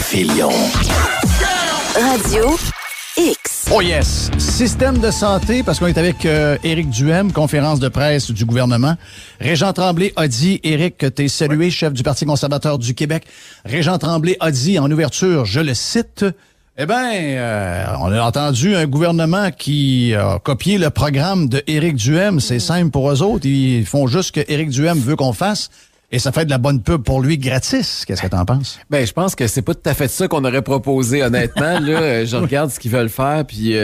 Filion. Radio X. Oh yes! Système de santé, parce qu'on est avec Éric Duhem, conférence de presse du gouvernement. Régent Tremblay a dit, Éric, que t'es salué, chef du Parti conservateur du Québec. Régent Tremblay a dit en ouverture, je le cite, on a entendu un gouvernement qui a copié le programme de Éric Duhem. C'est simple pour eux autres. Ils font juste ce que Éric Duhem veut qu'on fasse. Et ça fait de la bonne pub pour lui gratis. Qu'est-ce que t'en penses? Je pense que c'est pas tout à fait ça qu'on aurait proposé, honnêtement. Là, je regarde ce qu'ils veulent faire, puis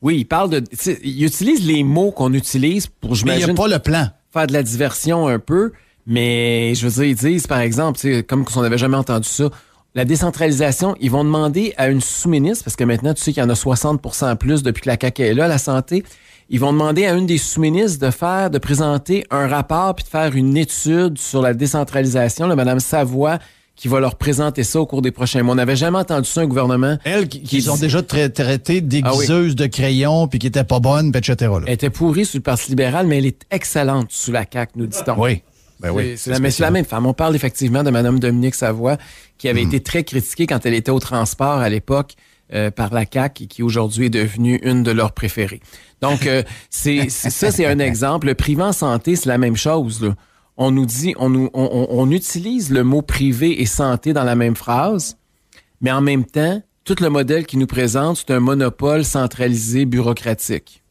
oui, ils parlent de... Ils utilisent les mots qu'on utilise pour, j'imagine... Mais il n'y a pas le plan. Faire de la diversion un peu, mais je veux dire, ils disent, par exemple, comme si on n'avait jamais entendu ça, la décentralisation, ils vont demander à une sous-ministre, parce que maintenant, tu sais qu'il y en a 60% plus depuis que la CAQ est là, la santé, ils vont demander à une des sous-ministres de présenter un rapport puis de faire une étude sur la décentralisation, là, Mme Savoie, qui va leur présenter ça au cours des prochains mois. On n'avait jamais entendu ça, un gouvernement. Elle, qui ont déjà traité d'aiguiseuse de crayon puis qui était pas bonne, puis etc. Là. Elle était pourrie sous le Parti libéral, mais elle est excellente sous la CAQ, nous dit-on. Oui. Ben oui. C'est la même femme. On parle effectivement de Mme Dominique Savoie, qui avait été très critiquée quand elle était au transport à l'époque par la CAQ et qui aujourd'hui est devenue une de leurs préférées. Donc, c'est un exemple. Le privé en santé, c'est la même chose, là. On nous dit, on utilise le mot privé et santé dans la même phrase, mais en même temps, tout le modèle qu'ils nous présente, c'est un monopole centralisé bureaucratique.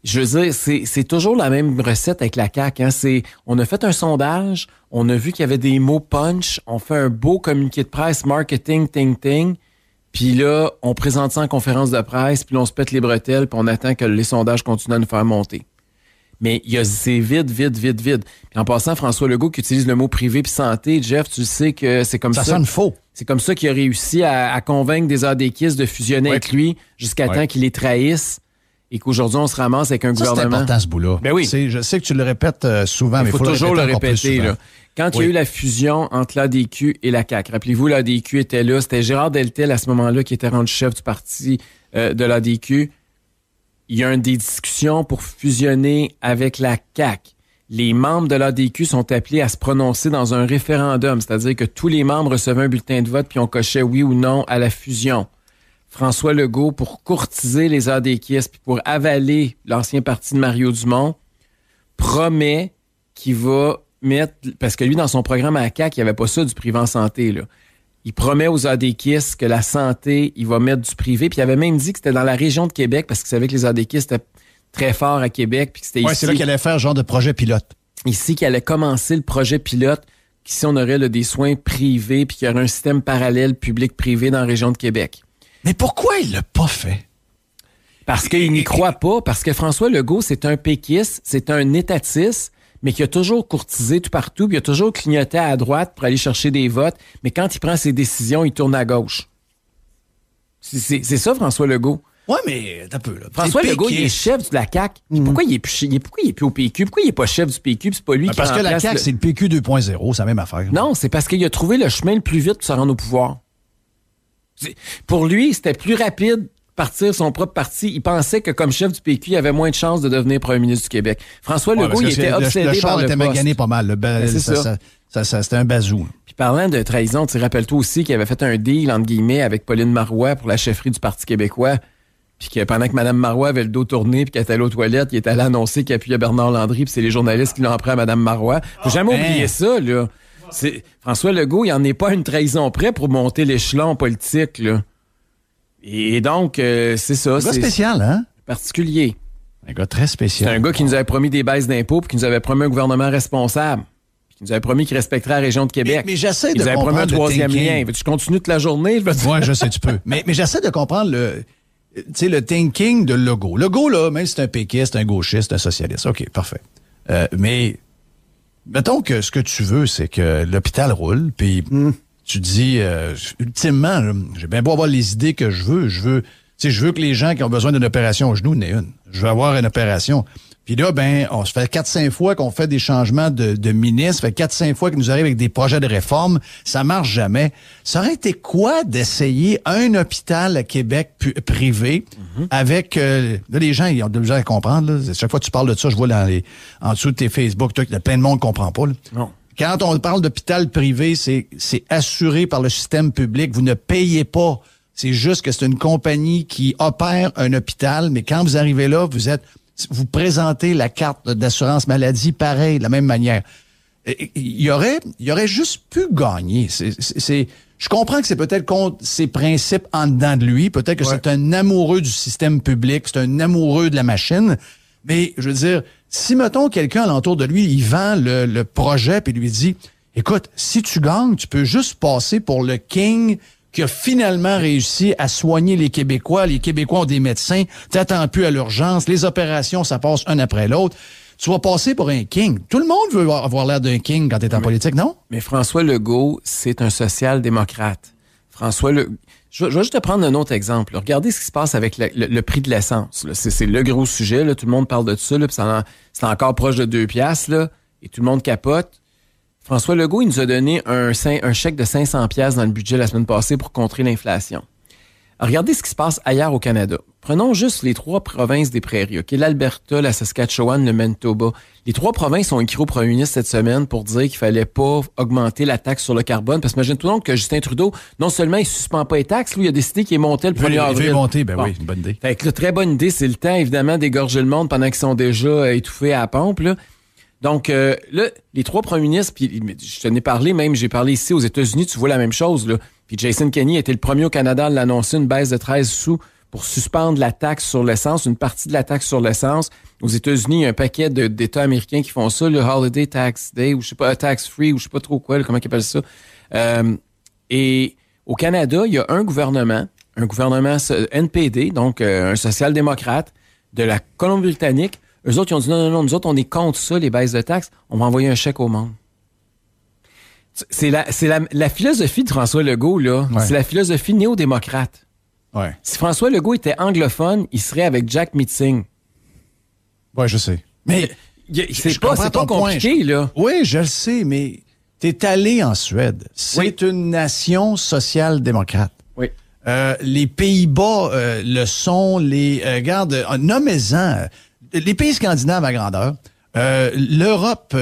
Je veux dire, c'est toujours la même recette avec la CAQ. Hein? On a fait un sondage, on a vu qu'il y avait des mots punch, on fait un beau communiqué de presse, marketing, ting. Puis là, on présente ça en conférence de presse, puis là, on se pète les bretelles, puis on attend que les sondages continuent à nous faire monter. Mais c'est vide. Puis en passant, François Legault qui utilise le mot privé puis santé, Jeff, tu sais que c'est comme ça. Ça sonne faux. C'est comme ça qu'il a réussi à convaincre des ADQistes de fusionner avec lui jusqu'à temps qu'il les trahisse et qu'aujourd'hui, on se ramasse avec un gouvernement. C'est important, ce bout-là. Ben oui. Je sais que tu le répètes souvent, mais il faut toujours le répéter. Là. Quand il y a eu la fusion entre l'ADQ et la CAQ, rappelez-vous, l'ADQ était là, c'était Gérard Deltel à ce moment-là qui était rendu chef du parti de l'ADQ. Il y a des discussions pour fusionner avec la CAQ. Les membres de l'ADQ sont appelés à se prononcer dans un référendum, c'est-à-dire que tous les membres recevaient un bulletin de vote puis on cochait oui ou non à la fusion. François Legault, pour courtiser les ADQistes puis pour avaler l'ancien parti de Mario Dumont, promet qu'il va mettre... Parce que lui, dans son programme à la CAQ, il n'y avait pas ça du privé en santé, là. Il promet aux ADQistes que la santé, il va mettre du privé. Puis il avait même dit que c'était dans la région de Québec parce qu'il savait que les ADQistes étaient très forts à Québec. Puis que c'était ici. C'est là qu'il allait faire genre de projet pilote. Ici qu'il allait commencer le projet pilote. Qu'ici, on aurait là, des soins privés puis qu'il y aurait un système parallèle public-privé dans la région de Québec. Mais pourquoi il l'a pas fait? Parce qu'il n'y croit pas. Parce que François Legault, c'est un péquiste, c'est un étatiste, mais qui a toujours courtisé tout partout, puis il a toujours clignoté à droite pour aller chercher des votes, mais quand il prend ses décisions, il tourne à gauche. C'est ça, François Legault. Ouais, mais t'as peu, là. François Legault, il est chef de la CAQ. Pourquoi il est plus au PQ? Pourquoi il n'est pas chef du PQ? C'est pas lui qui parce que la CAQ, c'est le PQ 2.0, c'est la même affaire. Non, c'est parce qu'il a trouvé le chemin le plus vite pour se rendre au pouvoir. Pour lui, c'était plus rapide partir son propre parti. Il pensait que comme chef du PQ, il avait moins de chances de devenir premier ministre du Québec. François Legault, il était obsédé par le char était magané pas mal. C'était un bazou. Puis parlant de trahison, tu rappelles-toi aussi qu'il avait fait un deal, entre guillemets, avec Pauline Marois pour la chefferie du Parti québécois. Puis que pendant que Mme Marois avait le dos tourné puis qu'elle était allée aux toilettes, il était allé annoncer qu'il appuyait Bernard Landry puis c'est les journalistes qui l'ont appris à Mme Marois. Faut jamais oublier ça, là. François Legault, il n'en est pas une trahison près pour monter l'échelon politique, là. Et donc, c'est ça. Un gars spécial, hein? Particulier. Un gars très spécial. C'est un gars qui nous avait promis des baisses d'impôts puis qui nous avait promis un gouvernement responsable. Puis qui nous avait promis qu'il respecterait la région de Québec. Mais j'essaie de comprendre. Il nous avait promis un troisième lien. Veux-tu continuer toute la journée? Ouais, je sais, tu peux. Mais j'essaie de comprendre le thinking de Legault. Legault, là, même si c'est un péquiste, un gauchiste, un socialiste. OK, parfait. Mais mettons que ce que tu veux, c'est que l'hôpital roule, puis tu dis, ultimement, là, j'ai bien beau avoir les idées que je veux que les gens qui ont besoin d'une opération au genou n'aient une. Je veux avoir une opération. Puis là, on se fait 4-5 fois qu'on fait des changements de ministres, ça fait 4-5 fois qu'ils nous arrivent avec des projets de réforme. Ça marche jamais. Ça aurait été quoi d'essayer un hôpital à Québec privé avec... là, les gens, ils ont de misère à comprendre. Là. Chaque fois que tu parles de ça, je vois en dessous de tes Facebook, il y a plein de monde qui ne comprend pas. Là. Non. Quand on parle d'hôpital privé, c'est assuré par le système public. Vous ne payez pas. C'est juste que c'est une compagnie qui opère un hôpital, mais quand vous arrivez là, vous présentez la carte d'assurance maladie pareil, de la même manière. Il y aurait juste pu gagner. Je comprends que c'est peut-être contre ses principes en dedans de lui. Peut-être que c'est un amoureux du système public, c'est un amoureux de la machine. Mais, je veux dire, si, mettons, quelqu'un alentour de lui, il vend le projet puis lui dit, écoute, si tu gagnes, tu peux juste passer pour le king qui a finalement réussi à soigner les Québécois. Les Québécois ont des médecins, t'attends plus à l'urgence, les opérations, ça passe un après l'autre. Tu vas passer pour un king. Tout le monde veut avoir l'air d'un king quand t'es en politique, non? Mais François Legault, c'est un social-démocrate. Je vais juste te prendre un autre exemple. Regardez ce qui se passe avec le prix de l'essence. Là. C'est le gros sujet. Là. Tout le monde parle de ça. Là, puis c'est encore proche de 2 piastres. Là, et tout le monde capote. François Legault, il nous a donné un chèque de 500 piastres dans le budget la semaine passée pour contrer l'inflation. Alors, regardez ce qui se passe ailleurs au Canada. Prenons juste les 3 provinces des prairies, OK? L'Alberta, la Saskatchewan, le Manitoba. Les 3 provinces ont écrit au premier ministre cette semaine pour dire qu'il fallait pas augmenter la taxe sur le carbone. Parce que imagine-toi donc que Justin Trudeau, non seulement il suspend pas les taxes, lui, il a décidé qu'il montait le 1er avril. Il veut monter, oui, une bonne idée. Fait que, très bonne idée. C'est le temps, évidemment, d'égorger le monde pendant qu'ils sont déjà étouffés à la pompe, là. Donc, là, les 3 premiers ministres, puis je t'en ai parlé, même j'ai parlé ici aux États-Unis, tu vois la même chose, là. Puis Jason Kenney était le premier au Canada à l'annoncer, une baisse de 13 sous pour suspendre la taxe sur l'essence, une partie de la taxe sur l'essence. Aux États-Unis, il y a un paquet d'États américains qui font ça, le Holiday Tax Day, ou je sais pas, Tax Free, ou je sais pas trop quoi, là, comment ils appellent ça. Et au Canada, il y a un gouvernement NPD, donc un social-démocrate de la Colombie-Britannique. Eux autres, ils ont dit non, nous autres, on est contre ça, les baisses de taxes. On va envoyer un chèque au monde. C'est la philosophie de François Legault, là. Ouais. C'est la philosophie néo-démocrate. Ouais. Si François Legault était anglophone, il serait avec Jack Meeting. Oui, je sais. Mais c'est pas compliqué, là. Oui, je le sais, mais t'es allé en Suède. C'est une nation social-démocrate. Oui. Les Pays-Bas le sont. Regarde, nommez-en. Les pays scandinaves à grandeur. L'Europe,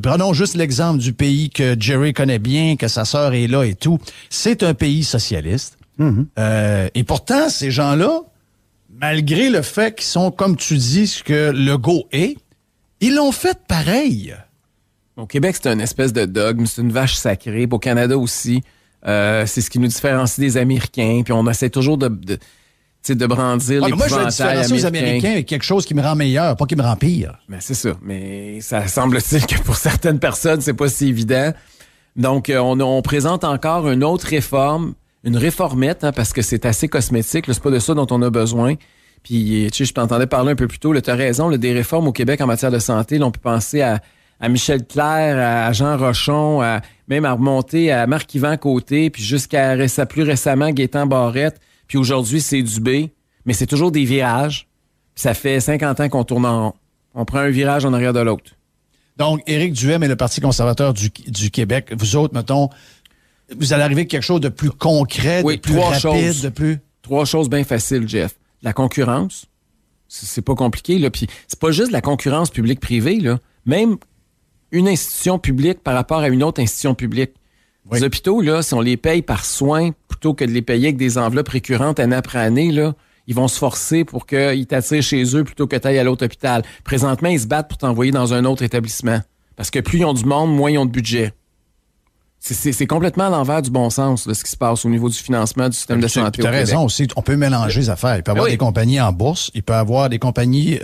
prenons juste l'exemple du pays que Jerry connaît bien, que sa sœur est là et tout. C'est un pays socialiste. Mm-hmm. Et pourtant, ces gens-là, malgré le fait qu'ils sont, comme tu dis, ce que Legault est, ils l'ont fait pareil. Au Québec, c'est une espèce de dogme, c'est une vache sacrée. Au Canada aussi, c'est ce qui nous différencie des Américains. Puis on essaie toujours de brandir l'épouvantail américain. Moi, je le différencie aux Américains avec quelque chose qui me rend meilleur, pas qui me rend pire. Ben, c'est ça. Mais ça semble-t-il que pour certaines personnes, c'est pas si évident. Donc, on présente encore une autre réforme, une réformette, hein, parce que c'est assez cosmétique. Là, c'est pas de ça dont on a besoin. Puis, tu sais, je t'entendais parler un peu plus tôt. Tu as raison, là, des réformes au Québec en matière de santé. Là, on peut penser à Michel Clair, à Jean Rochon, même à remonter à Marc-Yvan Côté, puis jusqu'à plus récemment, Gaétan Barrette. Puis aujourd'hui, c'est Dubé, mais c'est toujours des virages. Puis ça fait 50 ans qu'on tourne en rond. On prend un virage en arrière de l'autre. Donc, Éric Duhaime et le Parti conservateur du Québec, vous autres, mettons, vous allez arriver avec quelque chose de plus concret, de plus rapide, de plus... 3 choses bien faciles, Jeff. La concurrence, c'est pas compliqué, là. Puis c'est pas juste la concurrence publique-privée, là. Même une institution publique par rapport à une autre institution publique. Oui. Les hôpitaux, là, si on les paye par soin, plutôt que de les payer avec des enveloppes récurrentes année après année, là, ils vont se forcer pour qu'ils t'attirent chez eux plutôt que t'ailles à l'autre hôpital. Présentement, ils se battent pour t'envoyer dans un autre établissement. Parce que plus ils ont du monde, moins ils ont de budget. C'est complètement à l'envers du bon sens, là, ce qui se passe au niveau du financement du système de santé. Tu as raison aussi, on peut mélanger les affaires. Il peut y avoir des compagnies en bourse, il peut y avoir des compagnies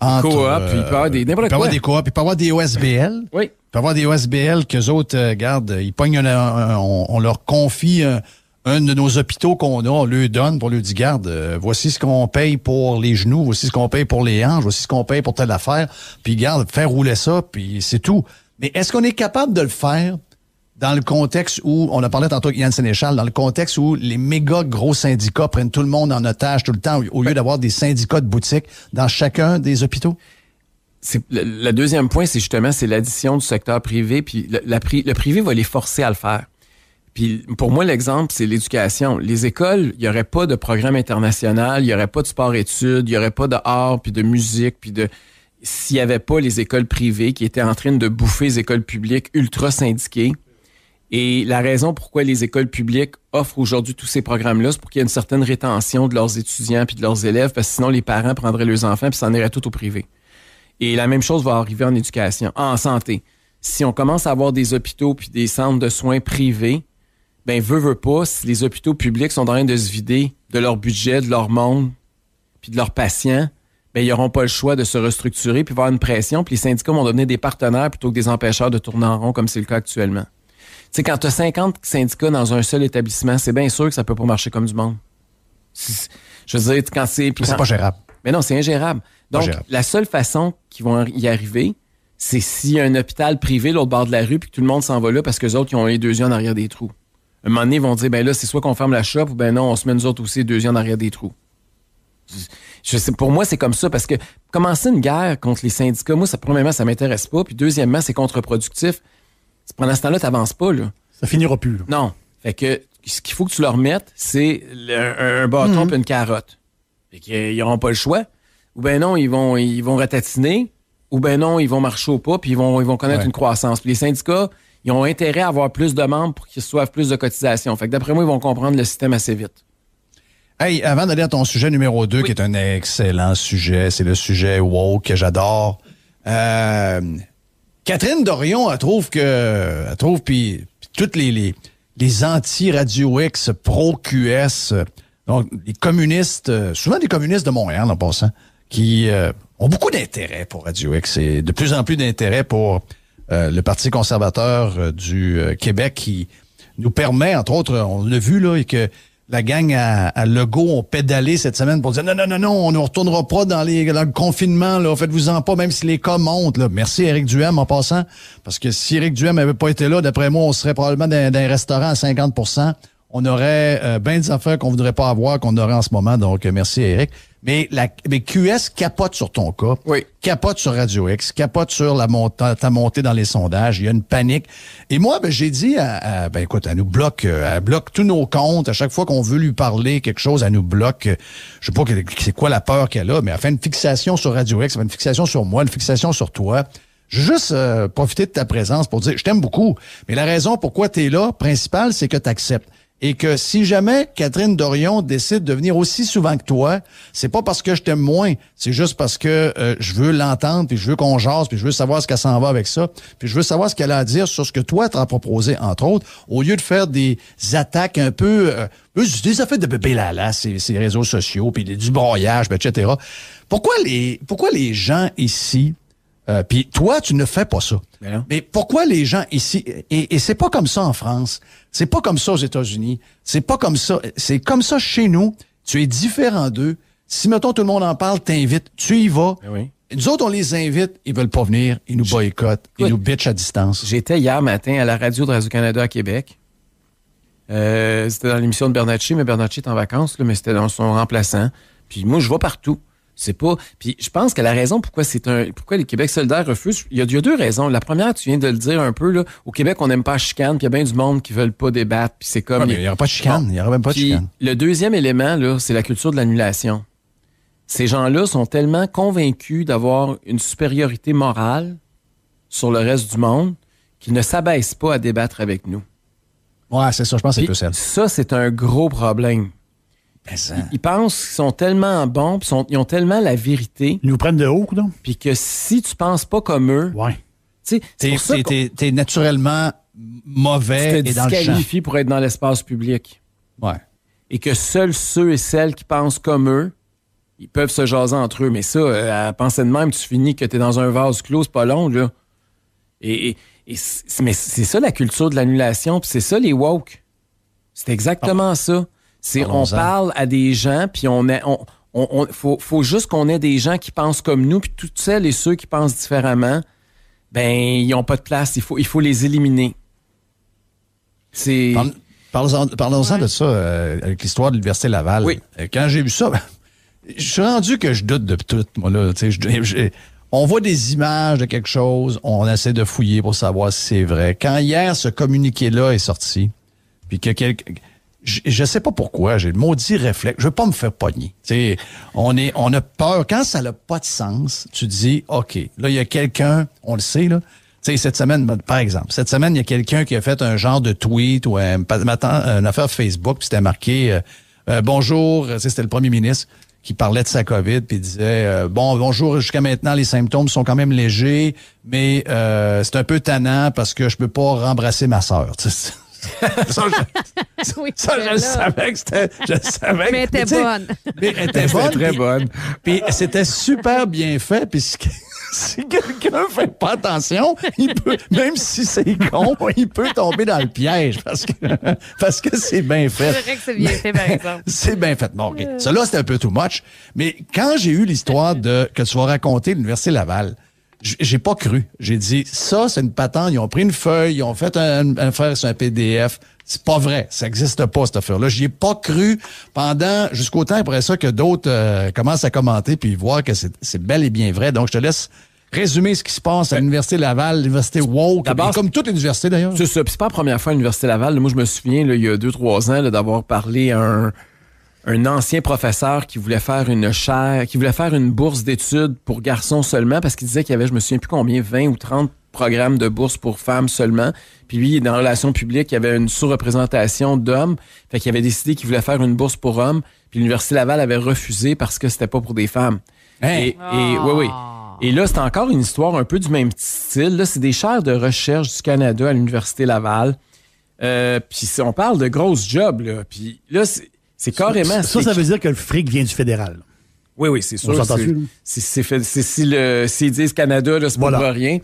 entre... Coop, puis il peut y avoir des... n'importe quoi. Il peut y avoir des coop, il peut y avoir des OSBL. Oui. Il peut y avoir des OSBL qu'eux autres, ils pognent on leur confie un de nos hôpitaux qu'on a, on leur donne pour leur dire, garde, voici ce qu'on paye pour les genoux, voici ce qu'on paye pour les hanches, voici ce qu'on paye pour telle affaire, puis garde, faire rouler ça, puis c'est tout. Mais est-ce qu'on est capable de le faire dans le contexte où, on a parlé tantôt avec Yann Sénéchal, dans le contexte où les méga gros syndicats prennent tout le monde en otage tout le temps, au lieu d'avoir des syndicats de boutiques dans chacun des hôpitaux? Le deuxième point, c'est justement l'addition du secteur privé, puis le privé va les forcer à le faire. Puis pour moi, l'exemple, c'est l'éducation. Les écoles, il n'y aurait pas de programme international, il n'y aurait pas de sport-études, il n'y aurait pas de art, puis de musique, puis de... s'il n'y avait pas les écoles privées qui étaient en train de bouffer les écoles publiques ultra syndiquées. Et la raison pourquoi les écoles publiques offrent aujourd'hui tous ces programmes-là, c'est pour qu'il y ait une certaine rétention de leurs étudiants puis de leurs élèves, parce que sinon les parents prendraient leurs enfants puis s'en iraient tout au privé. Et la même chose va arriver en éducation, en santé. Si on commence à avoir des hôpitaux puis des centres de soins privés, ben veut pas, si les hôpitaux publics sont en train de se vider de leur budget, de leur monde puis de leurs patients, ben ils n'auront pas le choix de se restructurer puis avoir une pression, puis les syndicats vont devenir des partenaires plutôt que des empêcheurs de tourner en rond comme c'est le cas actuellement. Tu sais, quand tu as 50 syndicats dans un seul établissement, c'est bien sûr que ça peut pas marcher comme du monde. Je veux dire, quand c'est... C'est pas gérable. Mais non, c'est ingérable. Donc, la seule façon qu'ils vont y arriver, c'est s'il y a un hôpital privé l'autre bord de la rue puis que tout le monde s'en va là parce qu'eux autres, ils ont les 2 yeux en arrière des trous. Un moment donné, ils vont dire, ben là, c'est soit qu'on ferme la shop ou ben non, on se met nous autres aussi 2 yeux en arrière des trous. Je sais, pour moi, c'est comme ça parce que commencer une guerre contre les syndicats, moi, premièrement, ça m'intéresse pas. Puis deuxièmement, c'est contre-productif. Pendant ce temps-là, t'avances pas, là. Ça finira plus, là. Non. Fait que ce qu'il faut que tu leur mettes, c'est un bâton puis une carotte. Fait qu'ils n'auront pas le choix. Ou ben non, ils vont ratatiner. Ou ben non, ils vont marcher au pas puis ils vont connaître une croissance. Puis les syndicats, ils ont intérêt à avoir plus de membres pour qu'ils reçoivent plus de cotisations. Fait que d'après moi, ils vont comprendre le système assez vite. Hey, avant d'aller à ton sujet numéro 2, qui est un excellent sujet, c'est le sujet woke que j'adore. Catherine Dorion, elle trouve puis toutes les anti-Radio X, pro-QS, donc les communistes, souvent des communistes de Montréal en passant, qui ont beaucoup d'intérêt pour Radio X et de plus en plus d'intérêt pour le Parti conservateur du Québec qui nous permet, entre autres, on l'a vu là, et que la gang à Legault ont pédalé cette semaine pour dire non, on ne retournera pas dans le confinement, là, faites-vous-en pas, même si les cas montent. Là. Merci Éric Duhaime en passant, parce que si Éric Duhaime n'avait pas été là, d'après moi, on serait probablement dans un restaurant à 50%. On aurait bien des affaires qu'on voudrait pas avoir, qu'on aurait en ce moment. Donc, merci Éric. Mais QS capote sur ton cas, capote sur Radio X, capote sur ta montée dans les sondages. Il y a une panique. Et moi, j'ai dit, écoute, elle bloque tous nos comptes. À chaque fois qu'on veut lui parler quelque chose, elle nous bloque. Je sais pas c'est quoi la peur qu'elle a, mais elle fait une fixation sur Radio X, elle fait une fixation sur moi, une fixation sur toi. Je veux juste profiter de ta présence pour dire, je t'aime beaucoup. Mais la raison pourquoi tu es là, principale, c'est que tu acceptes. Et que si jamais Catherine Dorion décide de venir aussi souvent que toi, c'est pas parce que je t'aime moins, c'est juste parce que je veux l'entendre, puis je veux qu'on jase, puis je veux savoir ce qu'elle s'en va avec ça, puis je veux savoir ce qu'elle a à dire sur ce que toi t'as proposé, entre autres, au lieu de faire des attaques un peu des affaires de bébé lala, ces réseaux sociaux, puis du broyage, etc. Pourquoi les gens ici... puis toi, tu ne fais pas ça. Mais pourquoi les gens ici... Et c'est pas comme ça en France. C'est pas comme ça aux États-Unis. C'est pas comme ça. C'est comme ça chez nous. Tu es différent d'eux. Si, mettons, tout le monde en parle, t'invites, tu y vas. Oui. Nous autres, on les invite, ils veulent pas venir, ils nous boycottent, ils nous bitchent à distance. J'étais hier matin à la radio de Radio-Canada à Québec. C'était dans l'émission de Bernatchez, mais Bernatchez est en vacances, là, mais c'était dans son remplaçant. Puis moi, je vais partout. C'est pas. Puis je pense que la raison pourquoi les Québec solidaires refusent, il y a 2 raisons. La première, tu viens de le dire un peu, là. Au Québec, on n'aime pas la chicane, puis il y a bien du monde qui veulent pas débattre, puis c'est comme. Il n'y aura pas de chicane. Il n'y aura même pas de chicane. Le deuxième élément, là, c'est la culture de l'annulation. Ces gens-là sont tellement convaincus d'avoir une supériorité morale sur le reste du monde qu'ils ne s'abaissent pas à débattre avec nous. Ouais, c'est ça. Je pense que c'est peu ça. Ça, c'est un gros problème. Ils pensent qu'ils sont tellement bons, puis ils ont tellement la vérité. Ils nous prennent de haut, donc. Puis que si tu penses pas comme eux, t'es naturellement mauvais tu te et dans le champ. disqualifies pour être dans l'espace public. Ouais. Et que seuls ceux et celles qui pensent comme eux, ils peuvent se jaser entre eux. Mais ça, à penser de même, tu finis que t'es dans un vase clos, c'est pas long, là. Mais c'est ça la culture de l'annulation, puis c'est ça les woke. C'est exactement ça. On parle à des gens, puis faut juste qu'on ait des gens qui pensent comme nous, puis toutes celles et ceux qui pensent différemment, ben ils n'ont pas de place. Il faut les éliminer. Parlons-en de ça avec l'histoire de l'Université Laval. Oui. Quand j'ai vu ça, je suis rendu que je doute de tout, moi là. On voit des images de quelque chose, on essaie de fouiller pour savoir si c'est vrai. Quand hier ce communiqué-là est sorti, puis que je sais pas pourquoi, j'ai le maudit réflexe. Je veux pas me faire pogner. T'sais, on a peur. Quand ça n'a pas de sens, tu dis, OK, là, il y a quelqu'un, on le sait, là. Tu sais, cette semaine, par exemple, il y a quelqu'un qui a fait un genre de tweet ou une affaire Facebook, puis c'était marqué bonjour, c'était le premier ministre qui parlait de sa COVID, puis disait bonjour, jusqu'à maintenant, les symptômes sont quand même légers, mais c'est un peu tannant parce que je peux pas rembrasser ma sœur. Je savais que c'était. Mais elle était bonne. Mais elle était bonne. Très bonne. Puis c'était super bien fait. Puis si quelqu'un fait pas attention, il peut, même si c'est con, il peut tomber dans le piège parce que c'est bien fait. C'est vrai que c'est bien fait, par exemple. C'est bien fait. Bon, OK. Ça, là, c'était un peu too much. Mais quand j'ai eu l'histoire que tu vas raconter de l'Université Laval, j'ai pas cru. J'ai dit, ça, c'est une patente. Ils ont pris une feuille, ils ont fait un affaire sur un PDF. C'est pas vrai. Ça existe pas, cette affaire-là. J'y ai pas cru jusqu'au temps après ça que d'autres commencent à commenter puis voir que c'est bel et bien vrai. Donc, je te laisse résumer ce qui se passe à l'Université Laval, l'Université Woke, comme toute université d'ailleurs. C'est ça. Puis c'est pas la première fois à l'Université Laval. Moi, je me souviens, là, il y a 2-3 ans, là, d'avoir parlé à un ancien professeur qui voulait faire une bourse d'études pour garçons seulement parce qu'il disait qu'il y avait, je me souviens plus combien, 20 ou 30 programmes de bourse pour femmes seulement. Puis lui, dans relations publiques, il y avait une sous-représentation d'hommes. Fait qu'il avait décidé qu'il voulait faire une bourse pour hommes. Puis l'Université Laval avait refusé parce que c'était pas pour des femmes. Hey. Oui. Et là, c'est encore une histoire un peu du même style. Là, c'est des chaires de recherche du Canada à l'Université Laval. Puis on parle de grosses jobs, là. Puis là, c'est carrément... Ça veut dire que le fric vient du fédéral. Oui, c'est sûr. On s'entend-tu? S'ils disent Canada, là, c'est pas pour rien.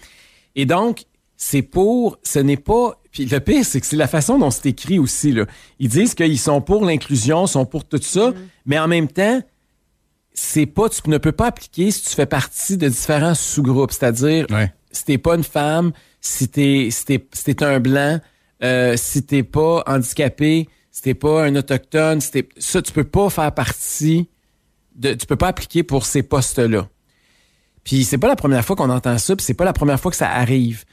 Et donc, ce n'est pas... Puis le pire, c'est que c'est la façon dont c'est écrit aussi, là. Ils disent qu'ils sont pour l'inclusion, sont pour tout ça, mais en même temps, tu ne peux pas appliquer si tu fais partie de différents sous-groupes. C'est-à-dire, si t'es pas une femme, si t'es un blanc, si t'es pas handicapé, si t'es pas un autochtone, ça, tu peux pas faire partie tu peux pas appliquer pour ces postes-là. Puis c'est pas la première fois qu'on entend ça, puis c'est pas la première fois que ça arrive.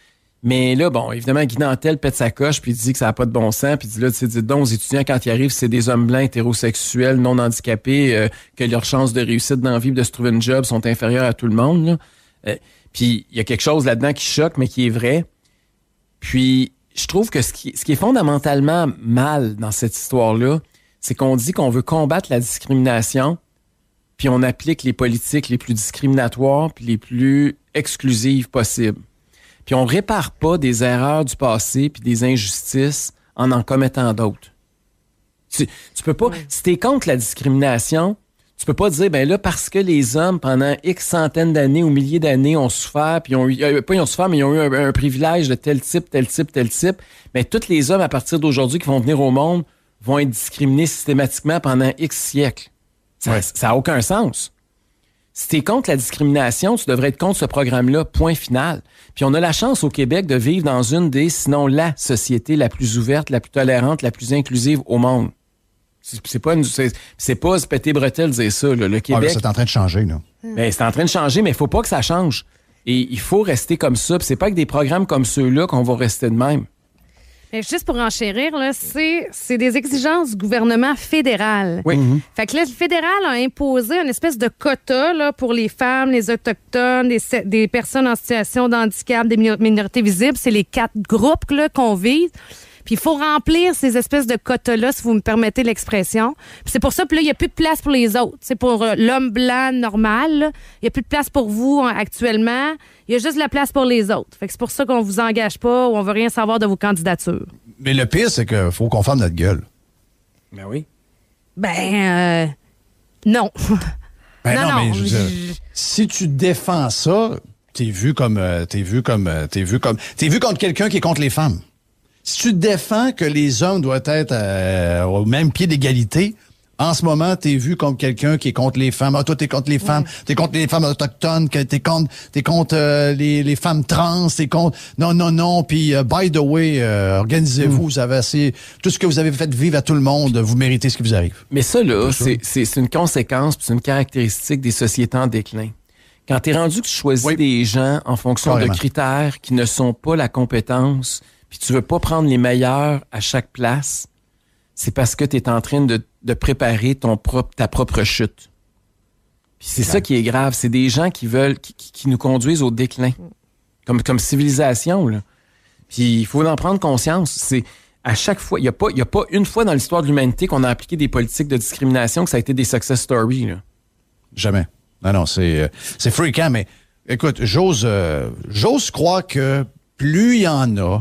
Mais là, bon, évidemment, Guy Nantel pète sa coche, puis il dit que ça n'a pas de bon sens, puis il dit là, tu sais, dites donc aux étudiants, quand ils arrivent, c'est des hommes blancs, hétérosexuels, non handicapés, que leurs chances de réussite dans la vie, de se trouver une job sont inférieures à tout le monde, là. Puis il y a quelque chose là-dedans qui choque, mais qui est vrai. Puis je trouve que ce qui est fondamentalement mal dans cette histoire-là, c'est qu'on dit qu'on veut combattre la discrimination, puis on applique les politiques les plus discriminatoires puis les plus exclusives possibles. Puis on répare pas des erreurs du passé puis des injustices en commettant d'autres. Tu peux pas... Si t'es contre la discrimination, tu peux pas dire, ben là, parce que les hommes, pendant X centaines d'années ou milliers d'années, ont souffert, puis ils ont eu un privilège de tel type, ben tous les hommes, à partir d'aujourd'hui, qui vont venir au monde, vont être discriminés systématiquement pendant X siècles. Ça n'a aucun sens. Si t'es contre la discrimination, tu devrais être contre ce programme-là, point final. Puis on a la chance au Québec de vivre dans une des, sinon la société la plus ouverte, la plus tolérante, la plus inclusive au monde. C'est pas se péter bretelles dire ça, là. Le Québec... c'est en train de changer, là. Ben, c'est en train de changer, mais il faut pas que ça change. Et il faut rester comme ça. Puis c'est pas avec des programmes comme ceux-là qu'on va rester de même. Mais juste pour enchérir, là, c'est des exigences du gouvernement fédéral. Oui. Fait que là, le fédéral a imposé une espèce de quota là, pour les femmes, les autochtones, des personnes en situation de handicap, des minorités visibles. C'est les 4 groupes là, qu'on vise. Puis il faut remplir ces espèces de quotas-là, si vous me permettez l'expression. Puis c'est pour ça, puis là, il n'y a plus de place pour les autres. C'est pour l'homme blanc normal, là. Il n'y a plus de place pour vous actuellement. Il y a juste la place pour les autres. Fait que c'est pour ça qu'on vous engage pas ou on veut rien savoir de vos candidatures. Mais le pire, c'est qu'il faut qu'on ferme notre gueule. Ben oui. Non. Non, mais je veux dire, si tu défends ça, t'es vu contre quelqu'un qui est contre les femmes. Si tu défends que les hommes doivent être au même pied d'égalité, en ce moment, t'es vu comme quelqu'un qui est contre les femmes. Ah, toi, t'es contre les femmes. T'es contre les femmes autochtones. T'es contre les femmes trans. T'es contre... Non. Puis, by the way, organisez-vous. Vous avez assez... Tout ce que vous avez fait vivre à tout le monde, vous méritez ce qui vous arrive. Mais ça, là, c'est une conséquence, puis c'est une caractéristique des sociétés en déclin. Quand t'es rendu que tu choisis des gens en fonction de critères qui ne sont pas la compétence, puis tu veux pas prendre les meilleurs à chaque place, c'est parce que tu es en train de préparer ta propre chute. Puis c'est ça qui est grave. C'est des gens qui veulent, qui nous conduisent au déclin. Comme civilisation, là. Puis il faut en prendre conscience. C'est à chaque fois, il y a pas une fois dans l'histoire de l'humanité qu'on a appliqué des politiques de discrimination que ça a été des success stories, là. Jamais. Non, c'est fréquent, mais écoute, j'ose croire que plus il y en a,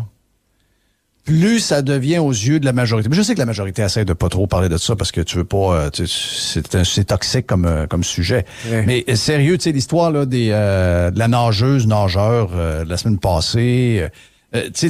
plus ça devient aux yeux de la majorité. Mais je sais que la majorité essaie de pas trop parler de ça parce que tu veux pas, c'est toxique comme sujet. Ouais. Mais sérieux, tu sais, l'histoire là de la nageur la semaine passée,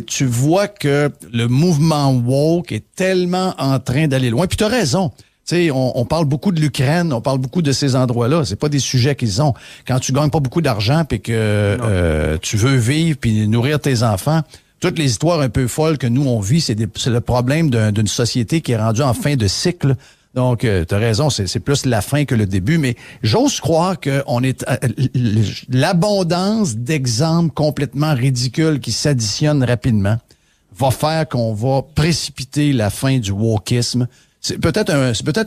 tu vois que le mouvement woke est tellement en train d'aller loin. Puis t'as raison. Tu sais, on parle beaucoup de l'Ukraine, on parle beaucoup de ces endroits-là. C'est pas des sujets qu'ils ont. Quand tu gagnes pas beaucoup d'argent puis que tu veux vivre puis nourrir tes enfants. Toutes les histoires un peu folles que nous, on vit, c'est le problème d'une société qui est rendue en fin de cycle. Donc, tu as raison, c'est plus la fin que le début. Mais j'ose croire qu'on est l'abondance d'exemples complètement ridicules qui s'additionnent rapidement va faire qu'on va précipiter la fin du wokisme. C'est peut-être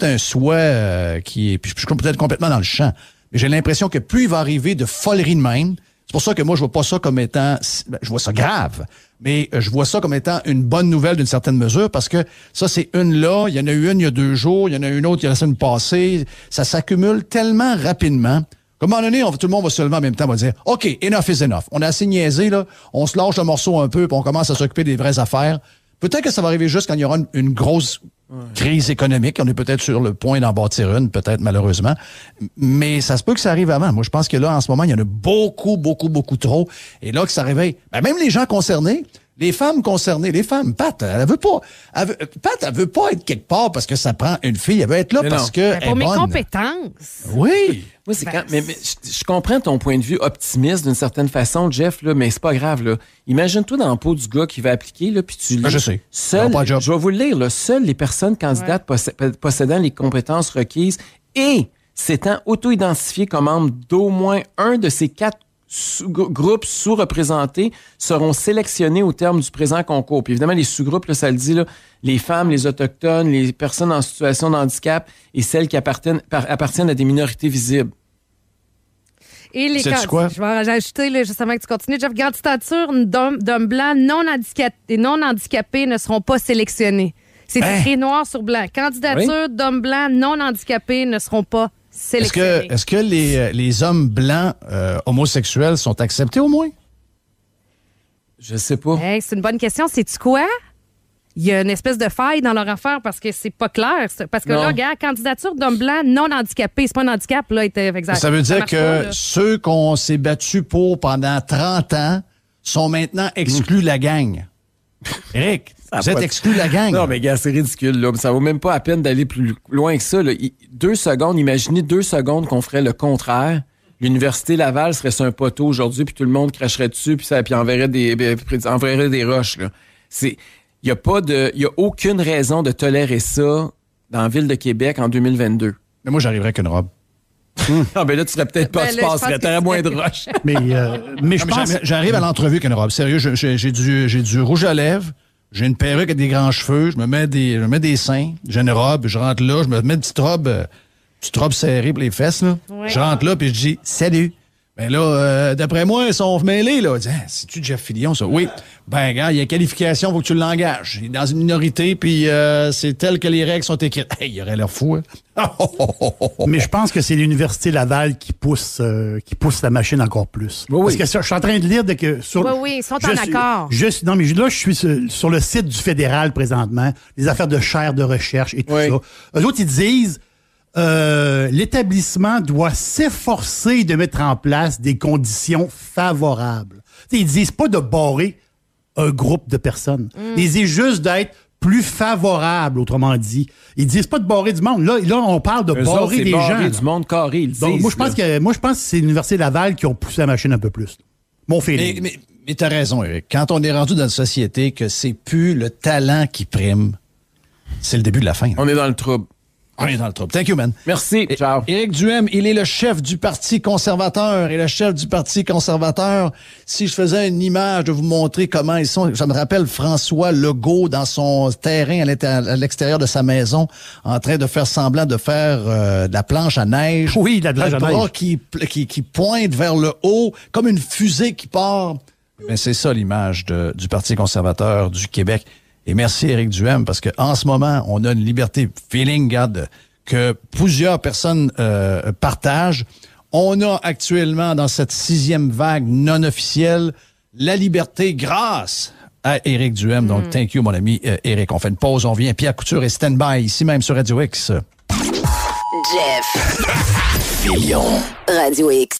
un souhait qui est... Puis je suis peut-être complètement dans le champ. Mais j'ai l'impression que plus il va arriver de foleries de même, c'est pour ça que moi, je vois pas ça comme étant... Je vois ça grave, mais je vois ça comme étant une bonne nouvelle d'une certaine mesure parce que ça, c'est une là, il y en a eu une il y a 2 jours, il y en a eu une autre il y a la semaine passée. Ça s'accumule tellement rapidement qu'à un moment donné, tout le monde va se lever en même temps, va dire « OK, enough is enough. On a assez niaisé, là. On se lâche le morceau un peu puis on commence à s'occuper des vraies affaires. » Peut-être que ça va arriver juste quand il y aura une grosse crise économique. On est peut-être sur le point d'en bâtir une, peut-être malheureusement. Mais ça se peut que ça arrive avant. Moi, je pense que là, en ce moment, il y en a beaucoup, beaucoup, beaucoup trop. Et là, que ça réveille, même les gens concernés, les femmes concernées, les femmes, Pat, elle veut pas être quelque part parce que ça prend une fille. Elle veut être là parce que elle est pour mes bonne. Compétences. Oui. Moi, c'est mais je comprends ton point de vue optimiste d'une certaine façon, Jeff, là, mais c'est pas grave, là. Imagine-toi dans le pot du gars qui va appliquer, là, puis tu lis. Je sais. Je vais vous le lire, là. Seules les personnes candidates possédant les compétences requises et s'étant auto-identifiées comme membres d'au moins un de ces 4 groupes sous-représentés seront sélectionnés au terme du présent concours. Puis évidemment, les sous-groupes, là, ça le dit, là, les femmes, les autochtones, les personnes en situation de handicap et celles qui appartiennent à des minorités visibles. Et les sais-tu quoi? Je vais ajouter, là, justement, que tu continues. Jeff, candidature d'hommes blancs non handicapés ne seront pas sélectionnés. C'est écrit noir sur blanc. Candidature d'hommes blancs non handicapés ne seront pas sélectionnés. Est-ce que les hommes blancs homosexuels sont acceptés au moins? Je sais pas. Hey, c'est une bonne question. Sais-tu quoi? Il y a une espèce de faille dans leur affaire parce que c'est pas clair. Parce que là, regarde, candidature d'hommes blancs non handicapés. C'est pas un handicap, là. Ça veut dire que ceux qu'on s'est battus pour pendant 30 ans sont maintenant exclus de la gang. Éric, vous êtes exclus de la gang. Non, mais gars, c'est ridicule, là. Ça vaut même pas la peine d'aller plus loin que ça, là. 2 secondes, imaginez 2 secondes qu'on ferait le contraire. L'Université Laval serait sur un poteau aujourd'hui, puis tout le monde cracherait dessus, puis enverrait des roches, là. Il y a aucune raison de tolérer ça dans la ville de Québec en 2022. Mais moi, j'arriverais qu'une robe. Ah, ben là, tu serais peut-être pas, tu passerais, t'aurais moins de roches. Mais je pense... J'arrive à l'entrevue qu'une robe. Sérieux, j'ai du rouge à lèvres, j'ai une perruque avec des grands cheveux, je me mets des seins, j'ai une robe, je rentre là, je me mets une petite robe serrée pour les fesses, là. Ouais. Je rentre là, puis je dis « Salut ». Ben là, d'après moi, ils sont mêlés, là. C'est-tu Jeff Fillion, ça? Oui. Ben, gars, il y a qualification, faut que tu l'engages. Il est dans une minorité, puis c'est tel que les règles sont écrites. Hey, il aurait l'air fou, hein? Mais je pense que c'est l'Université Laval qui pousse la machine encore plus. Oui. Parce que je suis en train de lire que... Oui, ils sont en accord. Non, mais là, je suis sur le site du fédéral présentement, les affaires de chaire de recherche et tout ça. Eux autres, ils disent... l'établissement doit s'efforcer de mettre en place des conditions favorables. T'sais, ils disent pas de barrer un groupe de personnes. Ils disent juste d'être plus favorable, autrement dit. Ils disent pas de barrer du monde. Là on parle de barrer des gens. Du monde carré, ils disent. Donc, moi, je pense que c'est l'Université Laval qui ont poussé la machine un peu plus. Mon feeling. Mais t'as raison, Éric. Quand on est rendu dans une société que c'est plus le talent qui prime, c'est le début de la fin. On est dans le trouble. On est dans le trouble. Thank you, man. Merci. Ciao. Éric Duhem, il est le chef du Parti conservateur. Et le chef du Parti conservateur, si je faisais une image de vous montrer comment ils sont, ça me rappelle François Legault dans son terrain à l'extérieur de sa maison, en train de faire semblant de faire de la planche à neige. Oui, de la planche à bras neige. qui pointe vers le haut, comme une fusée qui part. Ben, c'est ça l'image du Parti conservateur du Québec. Et merci Éric Duhem, parce que en ce moment, on a une liberté feeling, regarde, que plusieurs personnes partagent. On a actuellement, dans cette 6e vague non officielle, la liberté grâce à Éric Duhem. Donc, thank you, mon ami Éric. On fait une pause, on vient. Pierre Couture et stand-by, ici même sur Radio X. Jeff. Filion. Radio X.